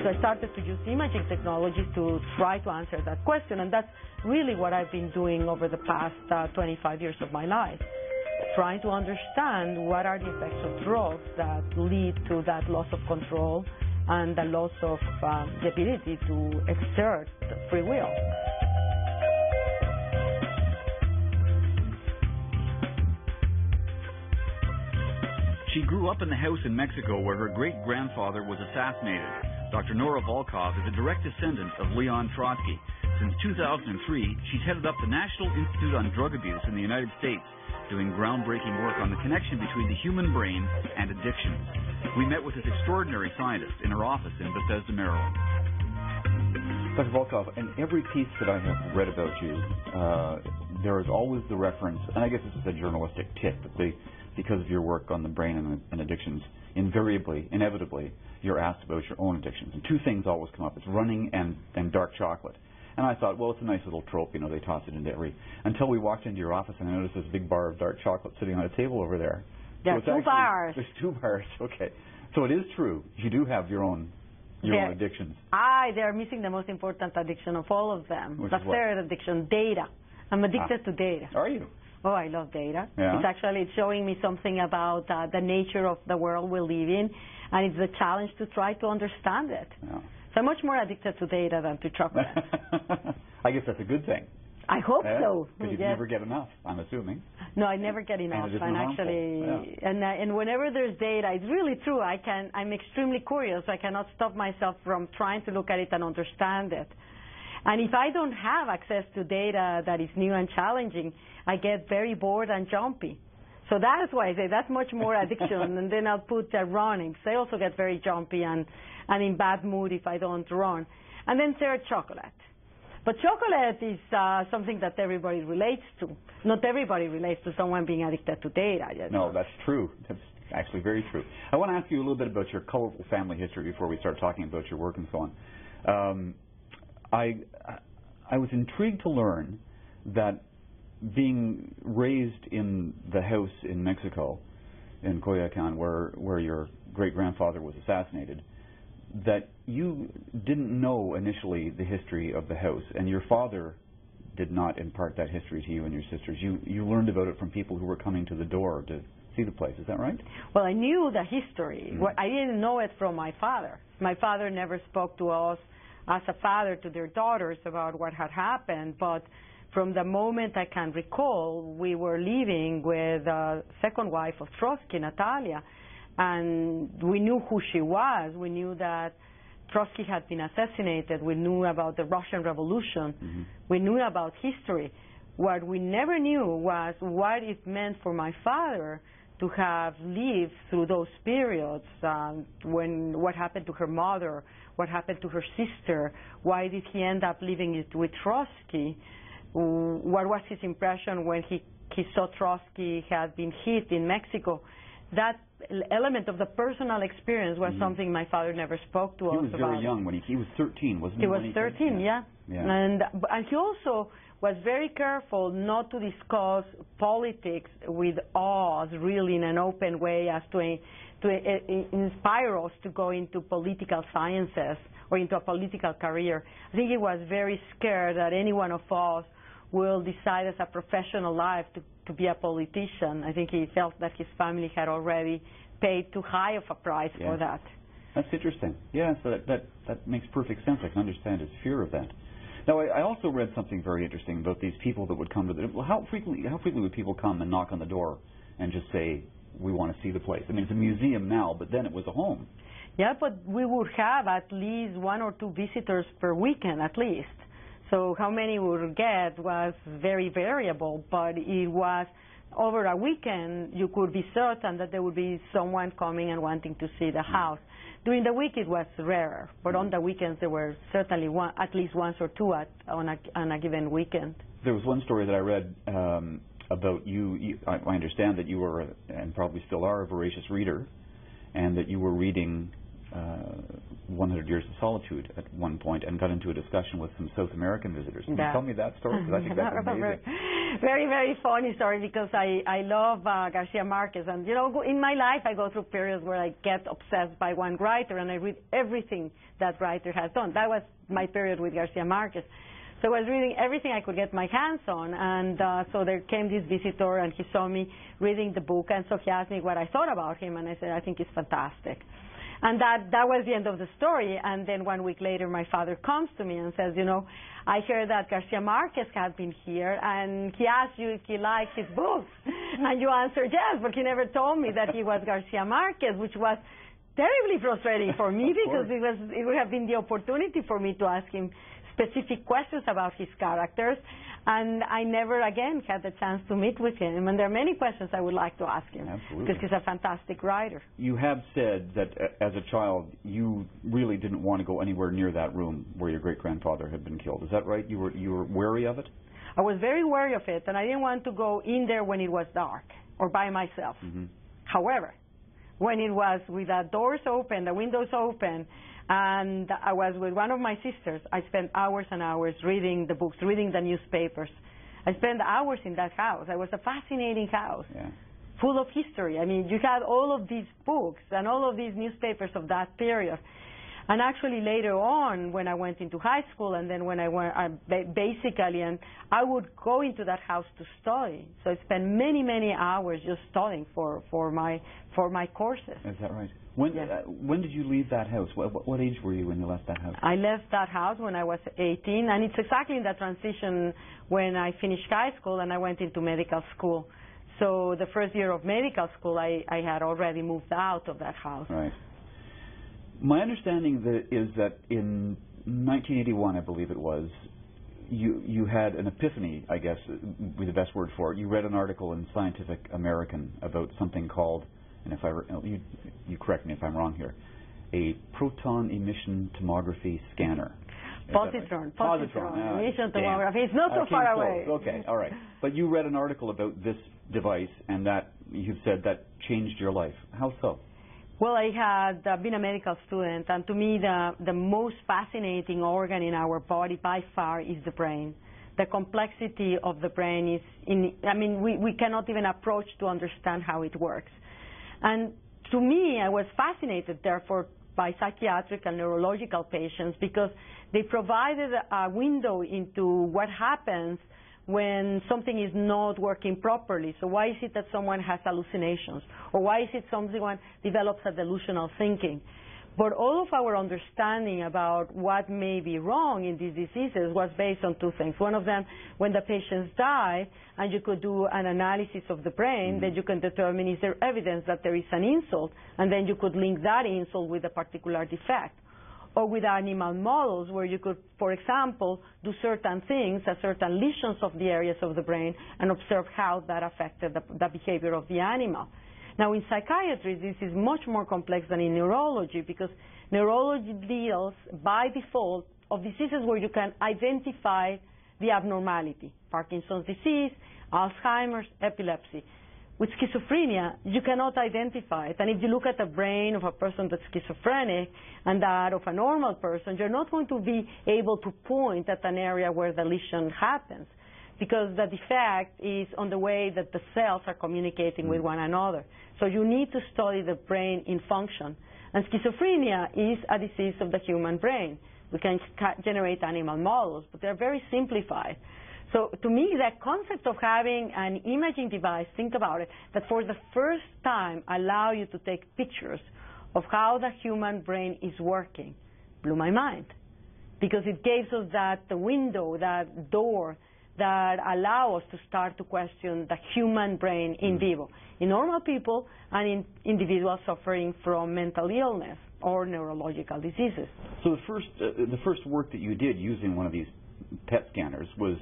So I started to use imaging technologies to try to answer that question, and that's really what I've been doing over the past 25 years of my life, trying to understand what are the effects of drugs that lead to that loss of control and the loss of the ability to exert free will. She grew up in the house in Mexico where her great-grandfather was assassinated. Dr. Nora Volkow is a direct descendant of Leon Trotsky. Since 2003, she's headed up the National Institute on Drug Abuse in the United States, doing groundbreaking work on the connection between the human brain and addictions. We met with this extraordinary scientist in her office in Bethesda, Maryland. Dr. Volkow, in every piece that I have read about you, there is always the reference, and I guess this is a journalistic tip, but because of your work on the brain and addictions, invariably, inevitably, you're asked about your own addictions. And two things always come up. It's running and dark chocolate. And I thought, well, it's a nice little trope, you know, they toss it into every... Until we walked into your office and I noticed this big bar of dark chocolate sitting on a table over there. There are two bars. There's 2 bars, okay. So it is true. You do have your own addictions. They're missing the most important addiction of all of them. Which the third addiction, data. I'm addicted to data. Are you? Oh, I love data. Yeah. It's showing me something about the nature of the world we live in, and it's the challenge to try to understand it. Yeah. So I'm much more addicted to data than to chocolate. I guess that's a good thing. I hope so. Because you never get enough, I'm assuming. No, I never get enough. And actually, and whenever there's data, it's really true. I'm extremely curious. I cannot stop myself from trying to look at it and understand it. And if I don't have access to data that is new and challenging, I get very bored and jumpy. So that's why I say that's much more addiction. And then I'll put running. So I also get very jumpy and in bad mood if I don't run. And then third, chocolate. But chocolate is something that everybody relates to. Not everybody relates to someone being addicted to data. No, that's true. That's actually very true. I want to ask you a little bit about your colorful family history before we start talking about your work and so on. I was intrigued to learn that being raised in the house in Mexico, in Coyoacán, where your great-grandfather was assassinated, that you didn't know initially the history of the house, and your father did not impart that history to you and your sisters. You learned about it from people who were coming to the door to see the place. Is that right? Well, I knew the history. I didn't know it from my father. My father never spoke to us as a father to their daughters about what had happened, but from the moment I can recall, we were living with the second wife of Trotsky, Natalia, and we knew who she was. We knew that Trotsky had been assassinated. We knew about the Russian Revolution. We knew about history. What we never knew was what it meant for my father to have lived through those periods, what happened to her mother, what happened to her sister, why did he end up living it with Trotsky, what was his impression when he saw Trotsky had been hit in Mexico. That element of the personal experience was something my father never spoke to us about. He was very young when he was 13, wasn't he? He was 13, yeah. And he also was very careful not to discuss politics with us really in an open way as to inspire us to go into political sciences or into a political career. I think he was very scared that any one of us will decide as a professional life to be a politician. I think he felt that his family had already paid too high of a price for that. That's interesting. Yeah, so that makes perfect sense. I can understand his fear of that. Now, I also read something very interesting about these people that would come to the... Well, how frequently would people come and knock on the door and just say, we want to see the place? I mean, it's a museum now, but then it was a home. Yeah, but we would have at least 1 or 2 visitors per weekend, at least. So how many we would get was very variable, but it was over a weekend you could be certain that there would be someone coming and wanting to see the house. During the week it was rarer, but on the weekends there were certainly at least 1 or 2 on a given weekend. There was one story that I read about you. I understand that you were, and probably still are, a voracious reader, and that you were reading 100 Years of Solitude at one point and got into a discussion with some South American visitors. Can you tell me that story? Because I think that's amazing. Very, very funny story because I love Garcia Marquez. And, you know, in my life I go through periods where I get obsessed by one writer and I read everything that writer has done. That was my period with Garcia Marquez. So I was reading everything I could get my hands on, and so there came this visitor, and he saw me reading the book, and so he asked me what I thought about him, and I said, I think it's fantastic. And that was the end of the story, and then 1 week later my father comes to me and says, you know, I heard that Garcia Marquez had been here, and he asked you if you liked his books, and you answered yes, but he never told me that he was Garcia Marquez, which was terribly frustrating for me because it would have been the opportunity for me to ask him specific questions about his characters, and I never again had the chance to meet with him. And there are many questions I would like to ask him. Absolutely. Because he's a fantastic writer. You have said that as a child you really didn't want to go anywhere near that room where your great-grandfather had been killed. Is that right? You were wary of it? I was very wary of it, and I didn't want to go in there when it was dark or by myself. Mm-hmm. However, when it was with the doors open, the windows open, and I was with one of my sisters, I spent hours and hours reading the books, reading the newspapers. I spent hours in that house. It was a fascinating house, full of history. I mean, you had all of these books and all of these newspapers of that period. And actually later on, when I went into high school, and then when I went, basically, and I would go into that house to study. So I spent many, many hours just studying for my courses. Is that right? When did you leave that house? What age were you when you left that house? I left that house when I was 18, and it's exactly in that transition when I finished high school and I went into medical school. So the first year of medical school, I had already moved out of that house. Right. My understanding is that in 1981, I believe it was, you had an epiphany, I guess, would be the best word for it. You read an article in Scientific American about something called, and if you correct me if I'm wrong here, a proton emission tomography scanner. Positron. Positron. Emission tomography. It's not so far away. Okay, all right. But you read an article about this device, and that you've said that changed your life. How so? Well, I had been a medical student, and to me the most fascinating organ in our body by far is the brain. The complexity of the brain is, we cannot even approach to understand how it works. And to me, I was fascinated, therefore, by psychiatric and neurological patients because they provided a window into what happens when something is not working properly. So why is it that someone has hallucinations? Or why is it someone develops a delusional thinking? But all of our understanding about what may be wrong in these diseases was based on two things. One of them, when the patients die, and you could do an analysis of the brain, then you can determine is there evidence that there is an insult, and then you could link that insult with a particular defect. Or with animal models where you could, for example, do certain things, certain lesions of the areas of the brain, and observe how that affected the behavior of the animal. Now, in psychiatry, this is much more complex than in neurology because neurology deals, by default, of diseases where you can identify the abnormality, Parkinson's disease, Alzheimer's, epilepsy. With schizophrenia, you cannot identify it. And if you look at the brain of a person that's schizophrenic and that of a normal person, you're not going to be able to point at an area where the lesion happens because the defect is on the way that the cells are communicating with one another. So you need to study the brain in function. And schizophrenia is a disease of the human brain. We can generate animal models, but they're very simplified. So to me, the concept of having an imaging device, think about it, that for the first time allow you to take pictures of how the human brain is working, blew my mind. Because it gives us that window, that door, that allow us to start to question the human brain in vivo, in normal people and in individuals suffering from mental illness or neurological diseases. So the first work that you did using one of these PET scanners was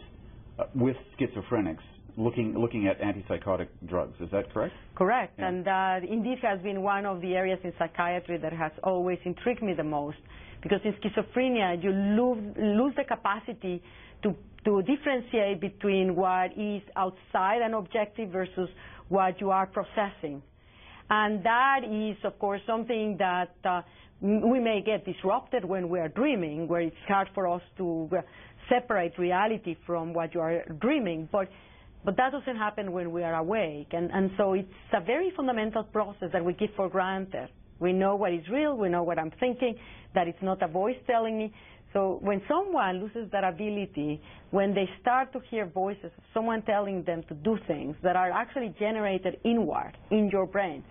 with schizophrenics, looking at antipsychotic drugs. Is that correct? Correct. Yeah. And that indeed has been one of the areas in psychiatry that has always intrigued me the most. Because in schizophrenia, you lose the capacity to differentiate between what is outside an objective versus what you are processing. And that is, of course, something that we may get disrupted when we are dreaming, where it's hard for us to separate reality from what you are dreaming. But but that doesn't happen when we are awake. And so it's a very fundamental process that we give for granted. We know what is real, we know what I'm thinking, that it's not a voice telling me. So when someone loses that ability, when they start to hear voices of someone telling them to do things that are actually generated inward in your brain,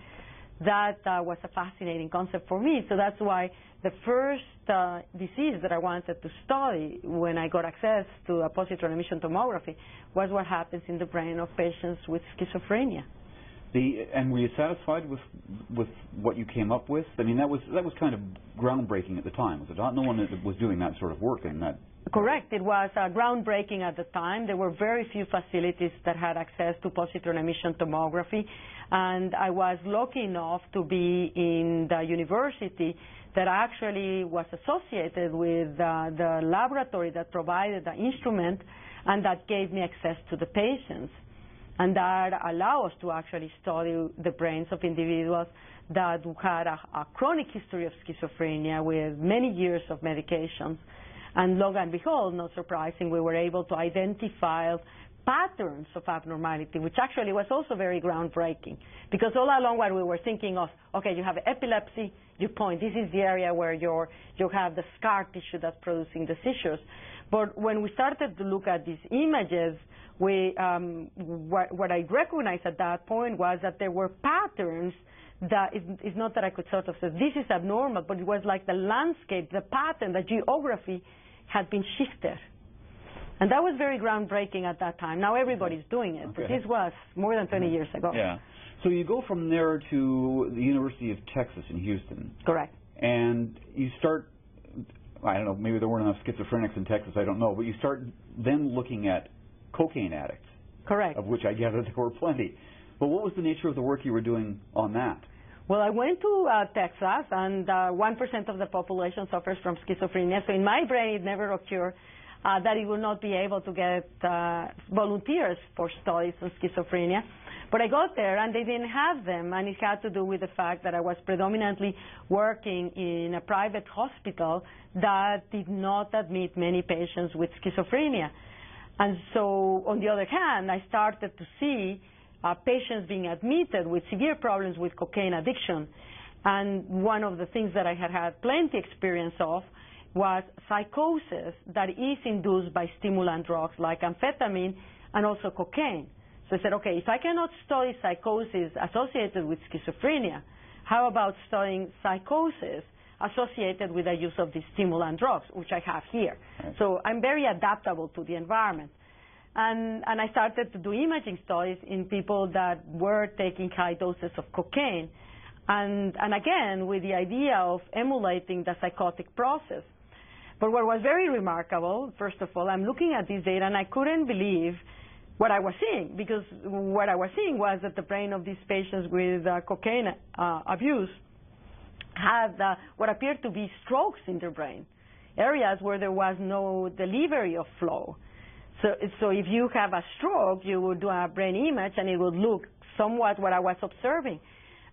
that was a fascinating concept for me. So that's why the first disease that I wanted to study when I got access to a positron emission tomography was what happens in the brain of patients with schizophrenia. And were you satisfied with what you came up with? I mean, that was kind of groundbreaking at the time, was it not? No one was doing that sort of work in that. Correct. It was groundbreaking at the time. There were very few facilities that had access to positron emission tomography, and I was lucky enough to be in the university that actually was associated with the laboratory that provided the instrument and that gave me access to the patients. And that allowed us to actually study the brains of individuals that had a chronic history of schizophrenia with many years of medications. And lo and behold, not surprising, we were able to identify patterns of abnormality, which actually was also very groundbreaking. Because all along what we were thinking of, okay, you have epilepsy, you point, this is the area where you have the scar tissue that's producing the seizures. But when we started to look at these images, what I recognized at that point was that there were patterns that it's not that I could sort of say this is abnormal, but it was like the landscape, the pattern, the geography had been shifted. And that was very groundbreaking at that time. Now everybody's doing it, but this was more than 20 years ago. Yeah. So you go from there to the University of Texas in Houston. Correct. And you start, I don't know, maybe there weren't enough schizophrenics in Texas, I don't know, but you start then looking at cocaine addicts. Correct. Of which I gather there were plenty. But what was the nature of the work you were doing on that? Well, I went to Texas, and 1% of the population suffers from schizophrenia. So in my brain, it never occurred that it would not be able to get volunteers for studies on schizophrenia. But I got there, and they didn't have them, and it had to do with the fact that I was predominantly working in a private hospital that did not admit many patients with schizophrenia. And so, on the other hand, I started to see patients being admitted with severe problems with cocaine addiction. And one of the things that I had plenty experience of was psychosis that is induced by stimulant drugs like amphetamine and also cocaine. So I said, okay, if I cannot study psychosis associated with schizophrenia, how about studying psychosis associated with the use of these stimulant drugs, which I have here. Right. So I'm very adaptable to the environment. And I started to do imaging studies in people that were taking high doses of cocaine, and again, with the idea of emulating the psychotic process. But what was very remarkable, first of all, I'm looking at this data, and I couldn't believe what I was seeing, because what I was seeing was that the brain of these patients with cocaine abuse had what appeared to be strokes in their brain, areas where there was no delivery of flow. So if you have a stroke, you would do a brain image, and it would look somewhat what I was observing.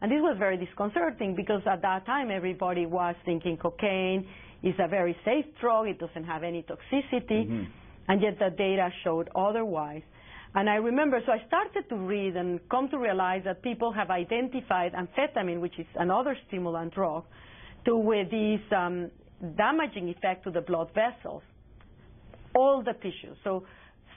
And this was very disconcerting, because at that time everybody was thinking cocaine is a very safe drug, it doesn't have any toxicity, and yet the data showed otherwise. And I remember, so I started to read and come to realize that people have identified amphetamine, which is another stimulant drug, with this damaging effect to the blood vessels, all the tissues. So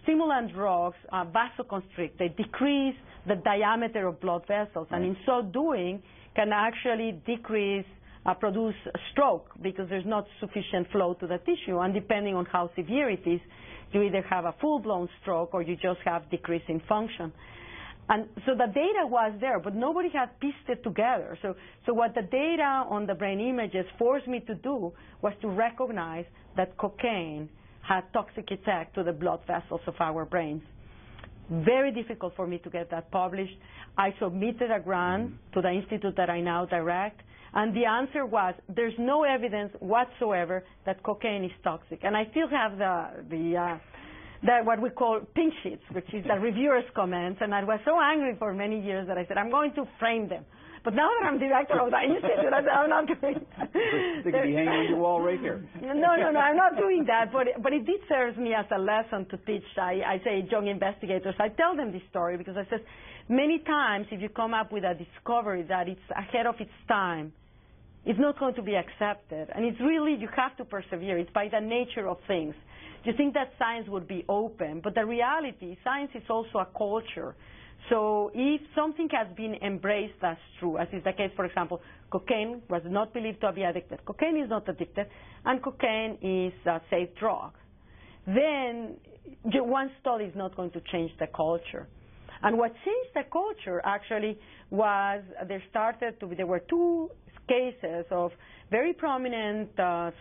stimulant drugs vasoconstrict, they decrease the diameter of blood vessels, and in so doing can actually produce a stroke, because there's not sufficient flow to the tissue, and depending on how severe it is, you either have a full-blown stroke or you just have decrease in function. And so the data was there, but nobody had pieced it together. So what the data on the brain images forced me to do was to recognize that cocaine had toxic effect to the blood vessels of our brains. Very difficult for me to get that published. I submitted a grant to the institute that I now direct, and the answer was, there's no evidence whatsoever that cocaine is toxic. And I still have what we call pink sheets, which is the reviewers' comments, and I was so angry for many years that I said, I'm going to frame them. But now that I'm director of the institute, I'm not doing that. They could be hanging on your wall right here. No, I'm not doing that, but it did serve me as a lesson to teach, I say, young investigators. I tell them this story because I said, many times if you come up with a discovery that it's ahead of its time, it's not going to be accepted. And it's really, you have to persevere. It's by the nature of things. You think that science would be open, but the reality, science is also a culture. So if something has been embraced as true, as is the case, for example, cocaine was not believed to be addictive. Cocaine is not addictive, and cocaine is a safe drug. Then one study is not going to change the culture. And what changed the culture actually was there were two cases of very prominent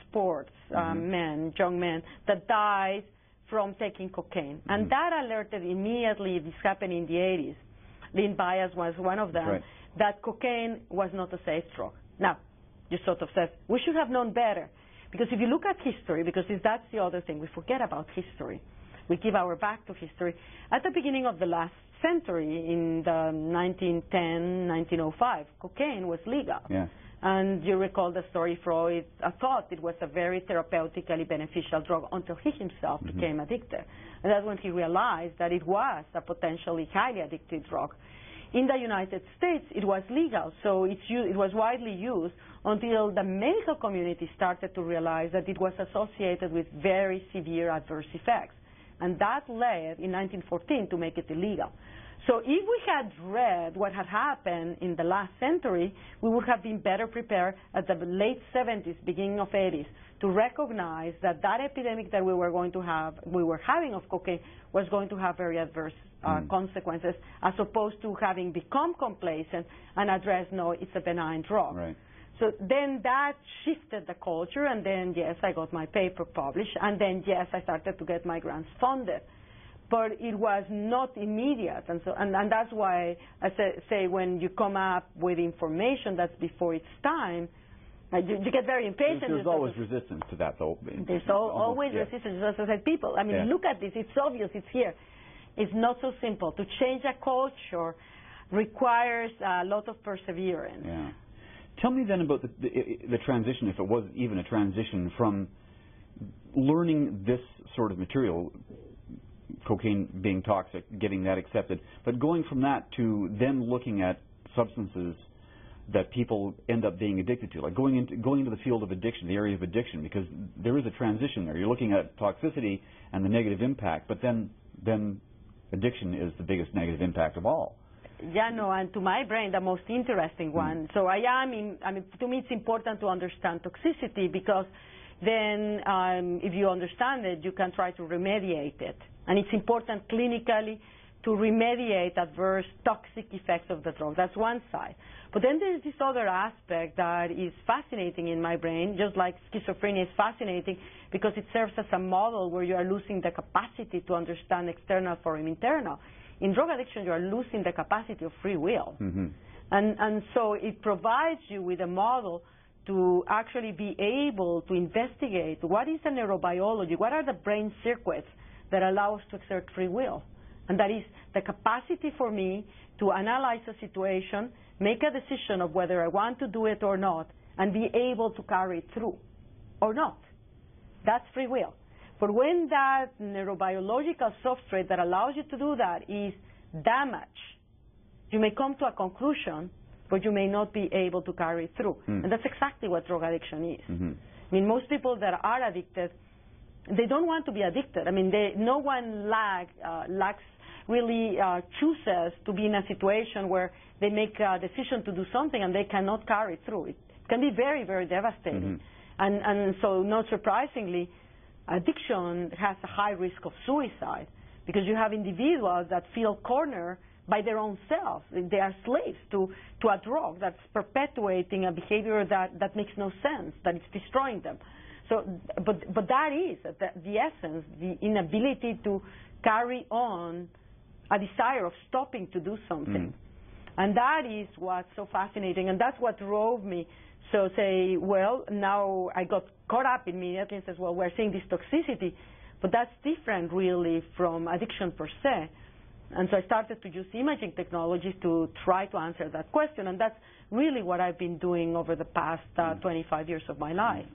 sports men, young men, that died from taking cocaine. And that alerted immediately, this happened in the 80s. Lynn Bias was one of them, that cocaine was not a safe drug. Now, you sort of said, we should have known better. Because if you look at history, because that's the other thing, we forget about history. We give our back to history. At the beginning of the last century, in the 1910, 1905, cocaine was legal. Yeah. And you recall the story, Freud thought it was a very therapeutically beneficial drug until he himself became addicted. And that's when he realized that it was a potentially highly addictive drug. In the United States, it was legal, so it was widely used until the medical community started to realize that it was associated with very severe adverse effects. And that led, in 1914, to make it illegal. So if we had read what had happened in the last century, we would have been better prepared at the late 70s, beginning of 80s, to recognize that that epidemic that we were having of cocaine was going to have very adverse consequences, as opposed to having become complacent and address, no, it's a benign drug. Right. So then that shifted the culture, and then, yes, I got my paper published, and then, yes, I started to get my grants funded. But it was not immediate, and that's why I say when you come up with information that's before its time, you get very impatient. There's always resistance to that, though. There's always resistance. As I said, people, I mean, look at this. It's obvious. It's here. It's not so simple. To change a culture requires a lot of perseverance. Yeah. Tell me then about the transition, if it was even a transition, from learning this sort of material, cocaine being toxic, getting that accepted, but going from that to then looking at substances that people end up being addicted to, like going into the field of addiction, the area of addiction, because there is a transition there. You're looking at toxicity and the negative impact, but then addiction is the biggest negative impact of all. Yeah, no, and to my brain, the most interesting one. So to me, it's important to understand toxicity, because then if you understand it, you can try to remediate it. And it's important clinically to remediate adverse toxic effects of the drug. That's one side. But then there's this other aspect that is fascinating in my brain, just like schizophrenia is fascinating, because it serves as a model where you are losing the capacity to understand external from internal. In drug addiction, you are losing the capacity of free will. And so it provides you with a model to actually be able to investigate what is the neurobiology, what are the brain circuits that allow us to exert free will. And that is the capacity for me to analyze a situation, make a decision of whether I want to do it or not, and be able to carry it through or not. That's free will. But when that neurobiological substrate that allows you to do that is damaged, you may come to a conclusion, but you may not be able to carry it through. And that's exactly what drug addiction is. I mean, most people that are addicted, they don't want to be addicted. I mean, no one chooses to be in a situation where they make a decision to do something and they cannot carry it through. It can be very, very devastating. And so, not surprisingly, addiction has a high risk of suicide, because you have individuals that feel cornered by their own selves. They are slaves to a drug that's perpetuating a behavior that makes no sense, that is destroying them. So, but that is the essence, the inability to carry on a desire of stopping to do something. And that is what's so fascinating, and that's what drove me. So now I got caught up immediately and says, well, we're seeing this toxicity, But that's different, really, from addiction per se. And so I started to use imaging technologies to try to answer that question, and that's really what I've been doing over the past 25 years of my life,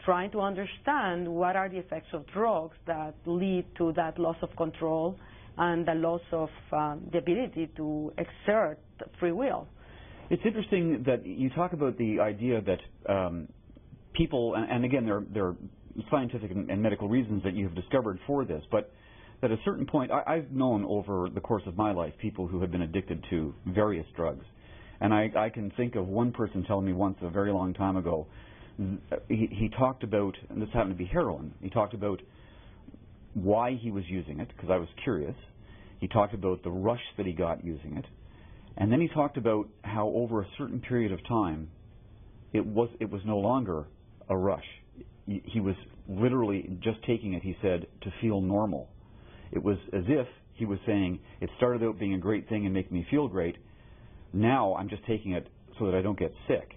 trying to understand what are the effects of drugs that lead to that loss of control and the loss of the ability to exert free will. It's interesting that you talk about the idea that people, and again, there are scientific and medical reasons that you've discovered for this, but at a certain point, I've known over the course of my life people who have been addicted to various drugs. And I can think of one person telling me once a very long time ago, he talked about, and this happened to be heroin, he talked about why he was using it, because I was curious. He talked about the rush that he got using it. And then he talked about how over a certain period of time, it was no longer a rush. He was literally just taking it, he said, to feel normal. It was as if he was saying, it started out being a great thing and making me feel great. Now I'm just taking it so that I don't get sick.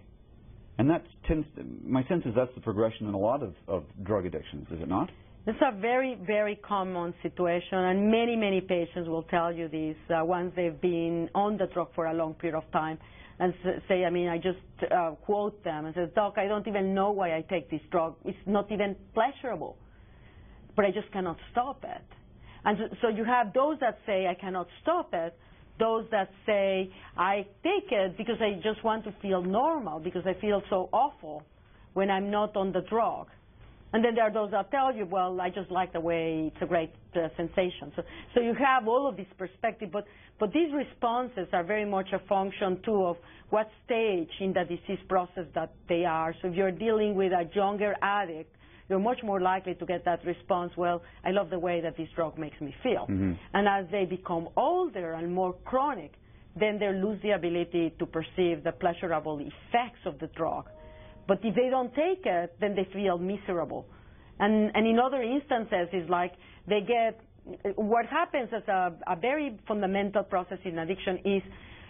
And that tends to, my sense is that's the progression in a lot of drug addictions, is it not? It's a very, very common situation, and many, many patients will tell you this once they've been on the drug for a long period of time and say, I just quote them and say, Doc, I don't even know why I take this drug. It's not even pleasurable, but I just cannot stop it. And so you have those that say, I cannot stop it, those that say, I take it because I just want to feel normal, because I feel so awful when I'm not on the drug. And then there are those that tell you, well, I just like the way it's a great sensation. So you have all of this perspective, but these responses are very much a function, too, of what stage in the disease process that they are. So if you're dealing with a younger addict, you're much more likely to get that response, well, I love the way that this drug makes me feel. Mm-hmm. And as they become older and more chronic, then they lose the ability to perceive the pleasurable effects of the drug. But if they don't take it, then they feel miserable. And in other instances, it's like they get, what happens as a very fundamental process in addiction is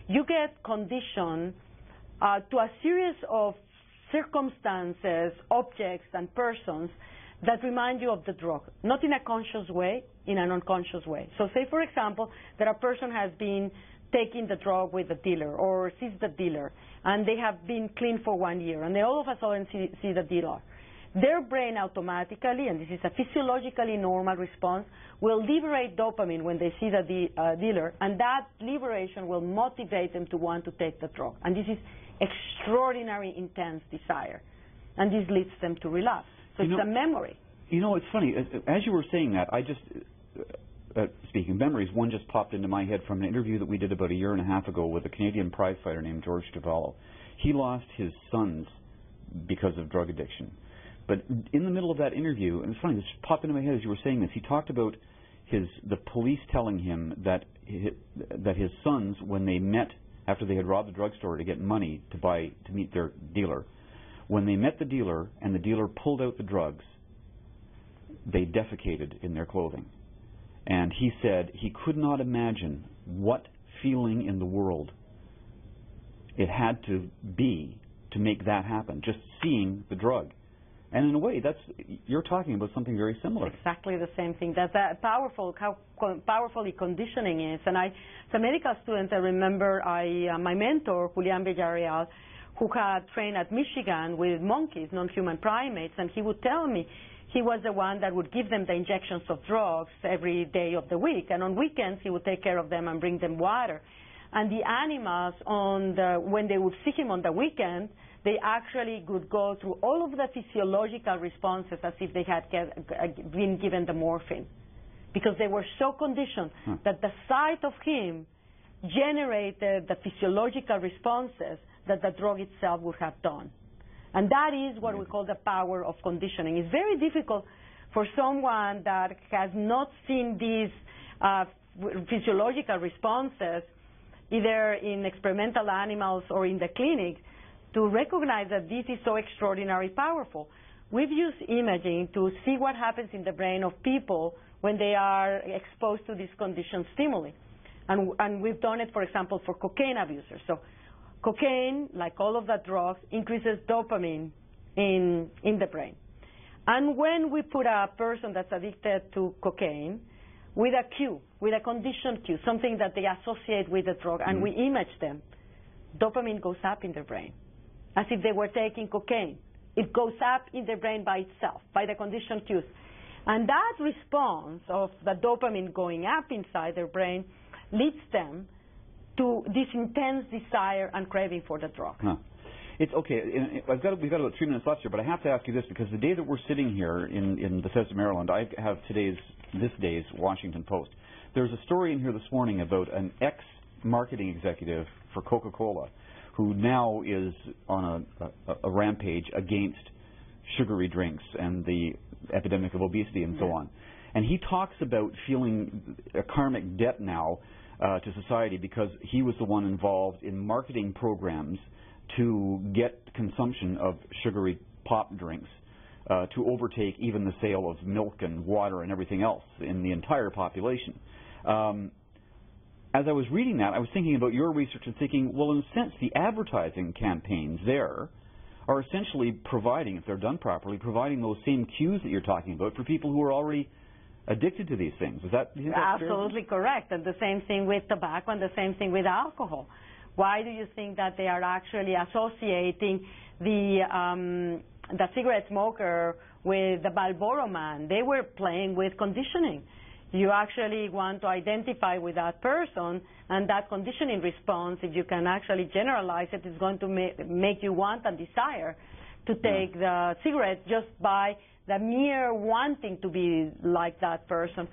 you get conditioned to a series of circumstances, objects, and persons that remind you of the drug, not in a conscious way, in an unconscious way. So say, for example, that a person has been taking the drug with the dealer or sees the dealer, and they have been clean for 1 year, and they all of a sudden see the dealer. Their brain automatically, and this is a physiologically normal response, will liberate dopamine when they see the dealer, and that liberation will motivate them to want to take the drug. And this is extraordinary intense desire, and this leads them to relapse. So it's a memory. You know, it's funny, as you were saying that, I just, speaking of memories, one just popped into my head from an interview that we did about 1.5 years ago with a Canadian prize fighter named George Duvallo. He lost his sons because of drug addiction. But in the middle of that interview, and it's funny, this popped into my head as you were saying this, he talked about the police telling him that his sons, when they met after they had robbed the drugstore to get money to meet their dealer, when they met the dealer and the dealer pulled out the drugs, they defecated in their clothing. And he said he could not imagine what feeling in the world it had to be to make that happen, just seeing the drug. And in a way, you're talking about something very similar. Exactly the same thing. That's how powerfully conditioning is. And as a medical student, I remember my mentor, Julian Villarreal, who had trained at Michigan with monkeys, non-human primates, and he would tell me he was the one that would give them the injections of drugs every day of the week. And on weekends, he would take care of them and bring them water. And the animals, when they would see him on the weekend, they actually would go through all of the physiological responses as if they had been given the morphine, because they were so conditioned that the sight of him generated the physiological responses that the drug itself would have done. And that is what we call the power of conditioning. It's very difficult for someone that has not seen these physiological responses, either in experimental animals or in the clinic, to recognize that this is so extraordinarily powerful. We've used imaging to see what happens in the brain of people when they are exposed to this conditioned stimuli. And we've done it, for example, for cocaine abusers. So cocaine, like all of the drugs, increases dopamine in the brain. And when we put a person that's addicted to cocaine with a cue, with a conditioned cue, something that they associate with the drug, and we image them, dopamine goes up in their brain, as if they were taking cocaine. It goes up in their brain by itself, by the conditioned cues. And that response of the dopamine going up inside their brain leads them to this intense desire and craving for the drug. Huh. It's okay. We've got about 3 minutes left here, but I have to ask you this, because the day that we're sitting here in Bethesda, Maryland, I have this day's Washington Post. There's a story in here this morning about an ex-marketing executive for Coca-Cola who now is on a rampage against sugary drinks and the epidemic of obesity and so on. And he talks about feeling a karmic debt now to society because he was the one involved in marketing programs to get consumption of sugary pop drinks to overtake even the sale of milk and water and everything else in the entire population. As I was reading that, I was thinking about your research and thinking, well, in a sense, the advertising campaigns there are essentially providing, if they're done properly, providing those same cues that you're talking about for people who are already addicted to these things. Is that absolutely correct? And the same thing with tobacco and the same thing with alcohol. Why do you think that they are actually associating the cigarette smoker with the Marlboro man? They were playing with conditioning. You actually want to identify with that person, and that conditioning response, if you can actually generalize it, is going to make you want and desire to take the cigarette just by the mere wanting to be like that person.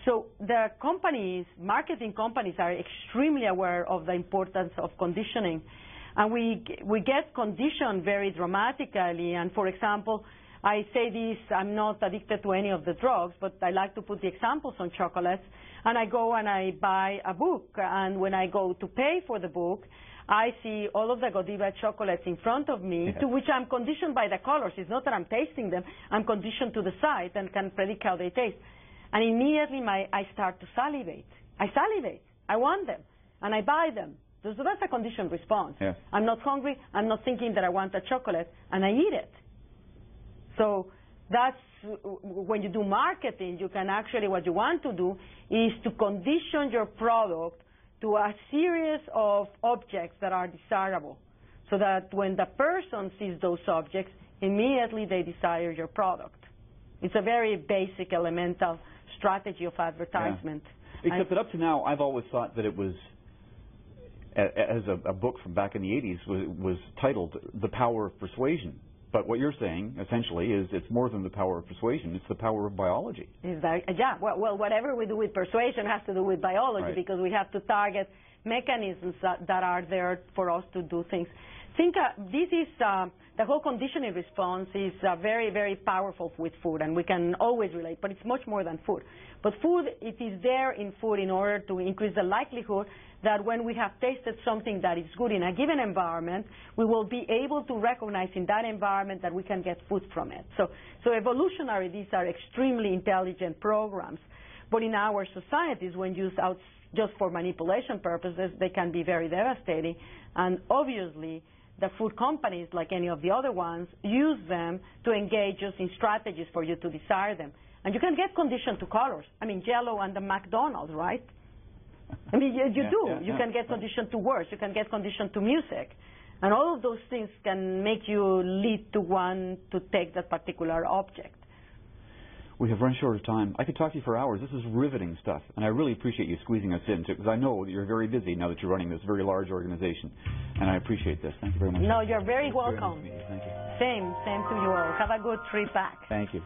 So the companies, marketing companies, are extremely aware of the importance of conditioning. And we get conditioned very dramatically. And for example, I say this, I'm not addicted to any of the drugs, but I like to put the examples on chocolates. And I go and I buy a book. And when I go to pay for the book, I see all of the Godiva chocolates in front of me, to which I'm conditioned by the colors. It's not that I'm tasting them. I'm conditioned to the sight and can predict how they taste. And immediately I start to salivate. I salivate. I want them. And I buy them. So that's a conditioned response. Yeah. I'm not hungry. I'm not thinking that I want a chocolate. And I eat it. So that's when you do marketing, you can actually, what you want to do is to condition your product to a series of objects that are desirable, so that when the person sees those objects, immediately they desire your product. It's a very basic, elemental strategy of advertisement. Yeah. Except that up to now, I've always thought that it was, as a book from back in the 80s was titled The Power of Persuasion. But what you're saying, essentially, is it's more than the power of persuasion. It's the power of biology. Yeah. Well, whatever we do with persuasion has to do with biology, because we have to target mechanisms that are there for us to do things. This is the whole conditioning response is very, very powerful with food, and we can always relate, but it's much more than food. But food, it is there in food in order to increase the likelihood that when we have tasted something that is good in a given environment, we will be able to recognize in that environment that we can get food from it. So evolutionary, these are extremely intelligent programs. But in our societies, when used out just for manipulation purposes, they can be very devastating. And obviously, the food companies, like any of the other ones, use them to engage us in strategies for you to desire them. And you can get conditioned to colors. I mean, Jell-O and the McDonald's, right? I mean, you do. You can get conditioned to words. You can get conditioned to music. And all of those things can make you lead to want to take that particular object. We have run short of time. I could talk to you for hours. This is riveting stuff. And I really appreciate you squeezing us in, because I know that you're very busy now that you're running this very large organization. And I appreciate this. Thank you very much. No, you're very welcome. Very nice to meet you. Thank you. Same to you all. Have a good trip back. Thank you.